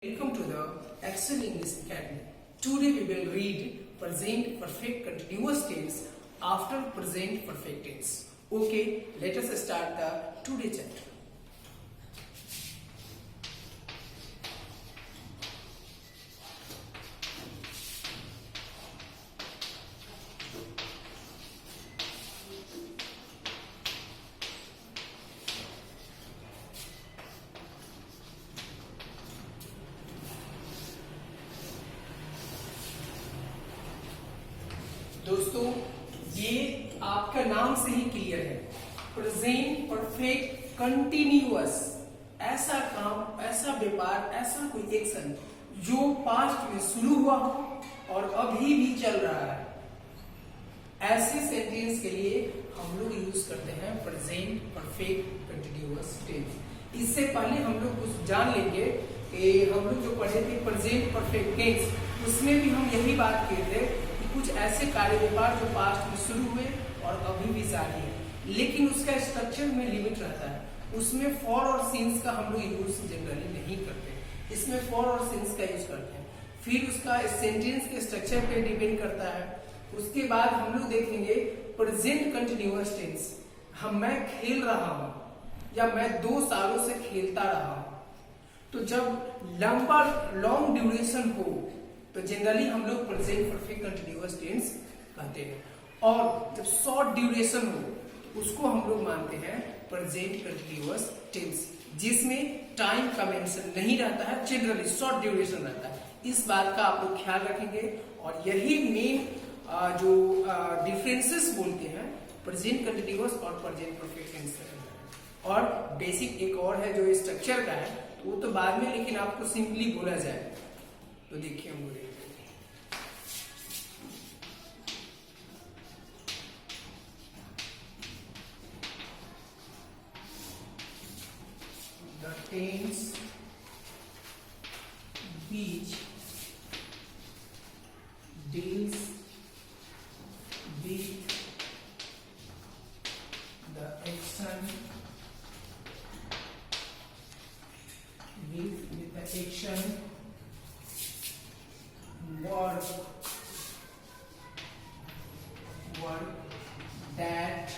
Welcome to the Excel English Academy. Today we will read present perfect continuous tense after present perfect tense. Okay, let us start the today chapter. दोस्तों ये आपका नाम से ही clear है, present perfect continuous. ऐसा काम, ऐसा व्यापार, ऐसा कोई एक्शन जो पास्ट में शुरू हुआ हो और अभी भी चल रहा है, ऐसे सेंटेंस के लिए हम लोग यूज करते हैं प्रेजेंट परफेक्ट कंटिन्यूअस टेंस। इससे पहले हम लोग कुछ जान लेंगे कि हम लोग जो पढ़े थे प्रेजेंट परफेक्ट टेंस, उसमें भी हम यही बात किए थे कुछ ऐसे कार्य व्यापार जो पास्ट में शुरू हुए और अभी भी जारी है, लेकिन उसका स्ट्रक्चर में लिमिट रहता है। उसमें फॉर और सिंस का हम लोग यूज जनरली नहीं करते, इसमें फॉर और सिंस का यूज करते हैं। फिर उसका सेंटेंस के स्ट्रक्चर पे डिपेंड करता है। उसके बाद हम लोग देखेंगे प्रेजेंट कंटिन्यूअस टेंस। मैं खेल रहा हूं या मैं 2 सालों से खेलता रहा हूं, तो जब लॉन्ग ड्यूरेशन हो तो जनरली हम लोग प्रेजेंट परफेक्ट कंटिन्यूअस टेंस कहते हैं, और जब शॉर्ट ड्यूरेशन हो तो उसको हम लोग मानते हैं प्रेजेंट कंटिन्यूअस टेंस, जिसमें टाइम का मेंशन नहीं रहता है, जनरली शॉर्ट ड्यूरेशन रहता है। इस बात का आप लोग ख्याल रखेंगे, और यही मेन जो डिफरेंसेस बोलते हैं प्रेजेंट कंटिन्यूअस और प्रेजेंट परफेक्ट टेंस। और बेसिक एक और है जो स्ट्रक्चर का है, तो वो तो बाद में, लेकिन आपको सिंपली बोला जाए तो देखिए हम बोलेंगे the tense which deals with the action with the action work that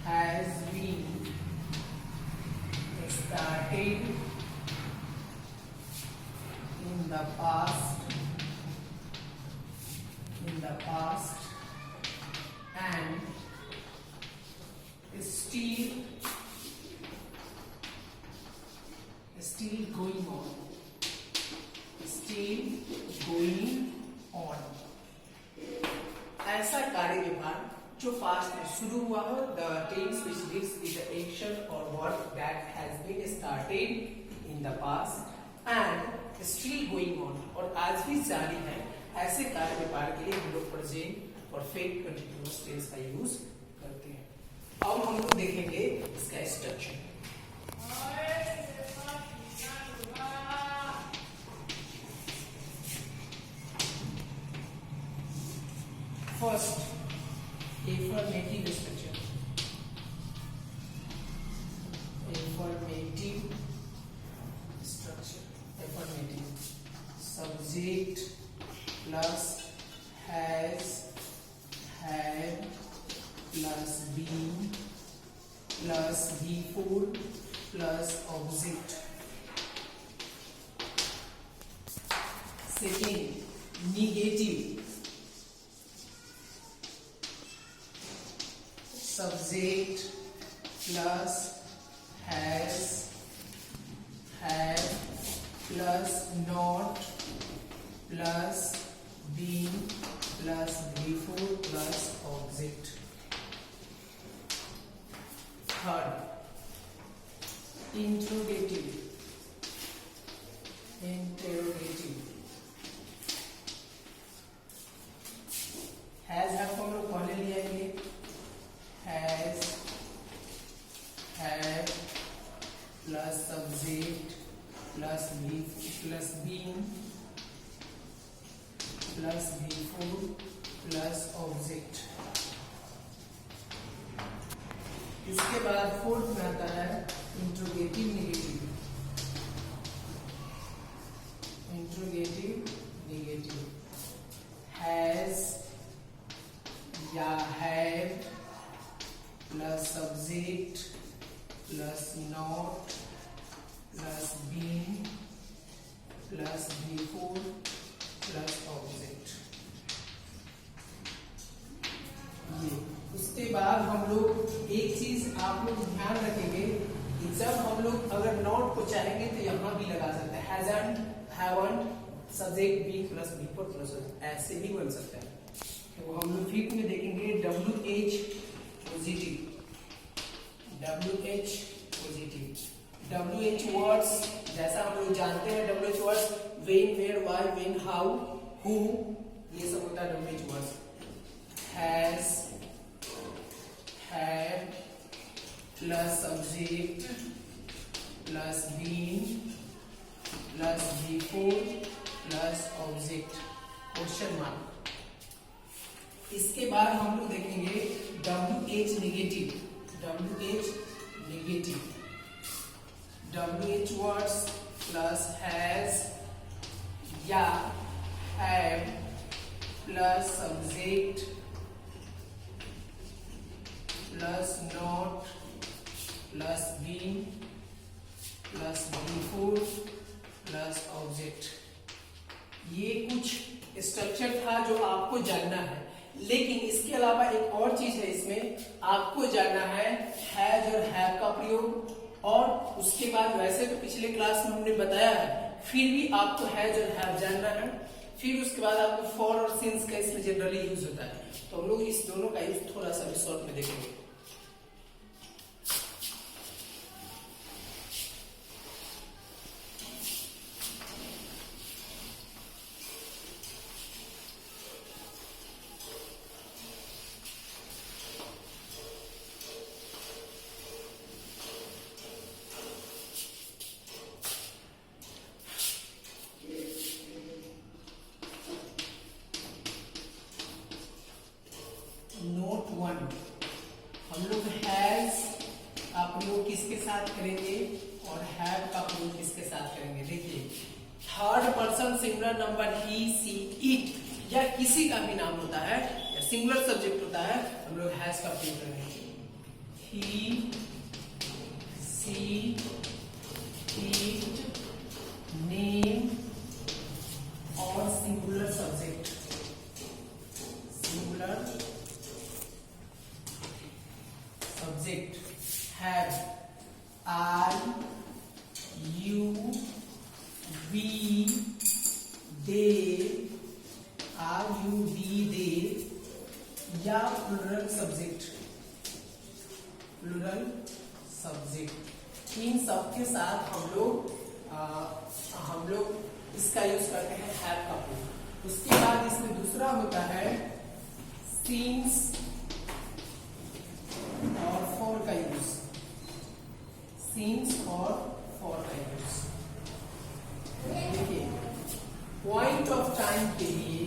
has been started in the past and still going on. ऐसा कार्य व्यवहार जो पास्ट में शुरू हुआ हो, the tense which deals with the action or work that has been started in the past and still going on, और आज भी जारी है, ऐसे कार्य व्यापार के लिए हम लोग प्रेजेंट परफेक्ट कंटिन्यूअस टेंस का यूज करते हैं। अब हम लोग देखेंगे इसका structure. First, affirmative structure. Affirmative. Subject plus has, had plus been plus before plus object. Second, negative. Subject plus has, had plus not plus been plus before plus object. Third, interrogative. Has have को हम लोग पहले ले आएंगे, has, had plus subject plus been plus before plus object. इसके बाद fourth में आता है interrogative negative. Hasn't, haven't, subject B plus B four plus ऐसे भी बन सकता है। तो हम लोग फिफ्थ में देखेंगे WH positive, WH positive, WH words जैसा हम लोग जानते हैं WH words when, where, why, when, how, who, ये सब होता है WH words. Has, had plus subject plus been plus V four plus object, question mark. इसके बाद हम लोग देखेंगे WH negative, WH negative, WH words plus has या have plus subject plus not plus been plus V four plus object. ये कुछ structure था जो आपको जानना है, लेकिन इसके अलावा एक और चीज है इसमें आपको जानना है हैज और हैव का प्रयोग। और उसके बाद वैसे तो पिछले क्लास में हमने बताया है, फिर भी आपको हैज और हैव जानना है। फिर उसके बाद आपको फॉर और सिंस का इसमें जनरली यूज होता है, तो हम लोग इस दोनों का यूज थोड़ा सा भी शॉर्ट में देखेंगे। नोट वन, हम लोग हैज का प्रयोग किसके साथ करेंगे और हैव का प्रयोग किसके साथ करेंगे। देखिए third person singular number he, she, it या किसी का भी नाम होता है या सिंगुलर सब्जेक्ट होता है, हम लोग हैज का प्रयोग करेंगे। ही, सी, इट, नेम और singular subject, singular subject have, I, you, we, they, are you we they या प्लूरल सब्जेक्ट, प्लूरल सब्जेक्ट। इन सब के साथ हम लोग इसका यूज करते हैं हैव का प्रयोग। उसके बाद इसमें दूसरा होता है सिंस और फॉर का यूज, सिंस और फॉर का यूज। देखिए पॉइंट ऑफ टाइम के लिए,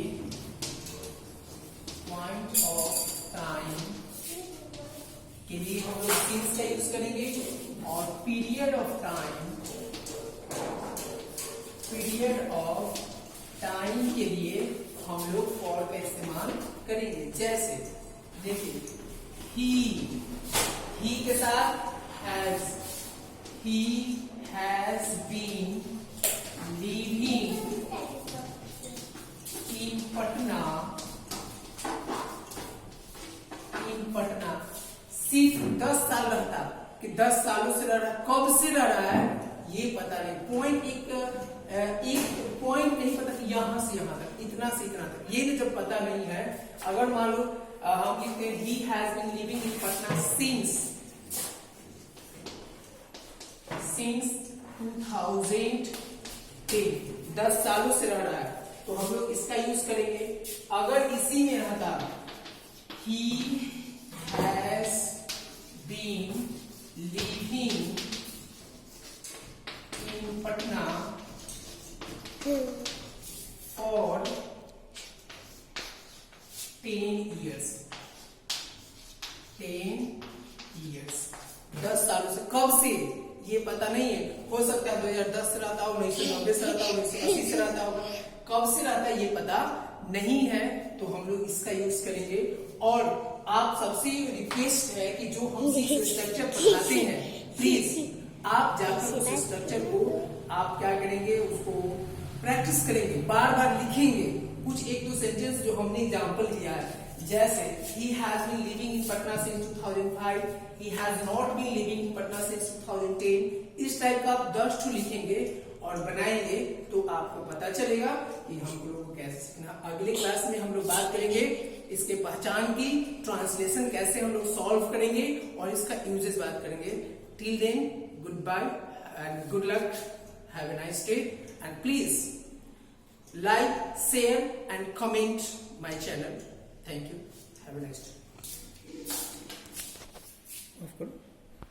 पॉइंट ऑफ टाइम के लिए हम लोग सिंस का यूज करेंगे और period of time, period of time के लिए हम लोग फॉर का इस्तेमाल करेंगे। जैसे देखिए ही के साथ has, he has been living in Patna, in Patna. सिर्फ 10 साल रहता कि 10 सालों से रह रहा, कब से रह रहा है ये पता नहीं। पॉइंट एक पॉइंट नहीं पता कि यहां से यहां तक, इतना से इतना तक, ये जब पता नहीं है। अगर मान लो हम लिखते हैं he has been living in Patna since 2010, 10 सालों से रह रहा है, तो हम लोग इसका यूज करेंगे। अगर इसी में रहता he has been living in Patna for 10 years, 10 सालों से। कब से ये पता नहीं है, हो सकता है 2010 से रहता हो, 1990 से रहता हो, 1980 से रहता हो, कब से रहता है ये पता नहीं है, तो हम लोग इसका यूज करेंगे। और आप सबसे रिक्वेस्ट है कि जो हम स्ट्रक्चर पढ़ाते हैं, प्लीज आप जाकर उस स्ट्रक्चर को आप क्या करेंगे, उसको प्रैक्टिस करेंगे, बार बार लिखेंगे। कुछ एक दो सेंटेंस जो हमने एग्जांपल दिया है, जैसे he has been living in Patna since 2005, he has not been living in Patna since 2010, इस टाइप का आप 10 लिखेंगे और बनाएंगे तो आपको पता चलेगा कि हम लोगों को कैसे सीखना। अगले क्लास में हम लोग बात करेंगे इसके पहचान की, ट्रांसलेशन कैसे हम लोग सॉल्व करेंगे और इसका यूजेस बात करेंगे। Till then good bye and good luck, have a nice day and please like, share and comment my channel. Thank you. Have a nice day.